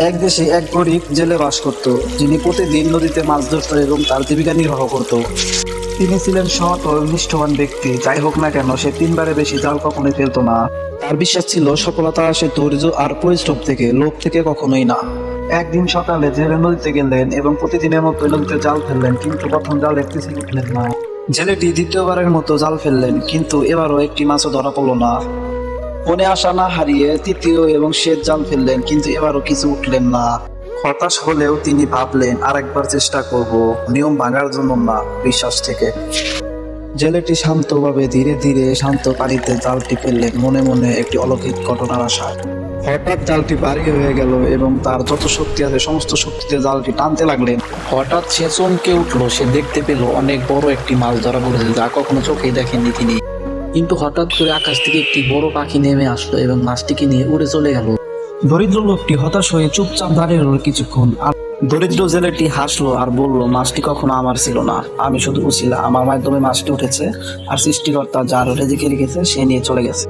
এক দেশে এক গরিব জেলে বাস করত, যিনি প্রতিদিন নদীতে মাছ ধরত এবং তার জীবিকা নির্বাহ করত। তিনি ছিলেন সৎ ও নিষ্ঠবান ব্যক্তি। যাই হোক না কেন, সে 3বারে বেশি জাল কখনোই ফেলতো না। তার বিশ্বাস ছিল সফলতা আসে ধৈর্য আর পরিশ্রম থেকে, লোভ থেকে কখনোই না। একদিন সকালে জেলে নদীতে গেলেন এবং প্রতিদিনের মতো নদীতে জাল ফেললেন, কিন্তু প্রথম জালে কিছু উঠলেন না। জেলেটি দ্বিতীয়বারের মতো জাল ফেললেন, কিন্তু এবারও একটি মাছও ধরা পড়ল না। মনে আশা না হারিয়ে তৃতীয় এবং শেষ জাল ফেললেন, কিন্তু এবারও কিছু উঠলেন না। হতাশ হলেও তিনি ভাবলেন, আরেকবার চেষ্টা করব, নিয়ম ভাঙার জন্য না, বিশ্বাস থেকে। জেলেটি শান্তভাবে ধীরে ধীরে শান্ত পানিতে জালটি ফেললেন, মনে মনে একটি অলৌকিক ঘটনার আশায়। হঠাৎ জালটি ভারী হয়ে গেল এবং তার যত শক্তি আছে সমস্ত শক্তিতে জালটি টানতে লাগলেন। হঠাৎ সে চমকে উঠলো, সে দেখতে পেল অনেক বড় একটি মাছ ধরা পড়েছে, যা কখনো চোখেই দেখেননি তিনি। কিন্তু হঠাৎ করে আকাশ থেকে একটি বড় পাখি নেমে আসলো এবং মাছটিকে নিয়ে উড়ে চলে গেল। দরিদ্র লোকটি হতাশ হয়ে চুপচাপ দাঁড়িয়ে রইল কিছুক্ষণ। আর দরিদ্র জেলেটি হাসলো আর বলল, মাছটি কখনো আমার ছিল না, আমি শুধু উছিলা। আমার মাধ্যমে মাছটি উঠেছে, আর সৃষ্টিকর্তা যার রেজেকে রেখেছে সে নিয়ে চলে গেছে।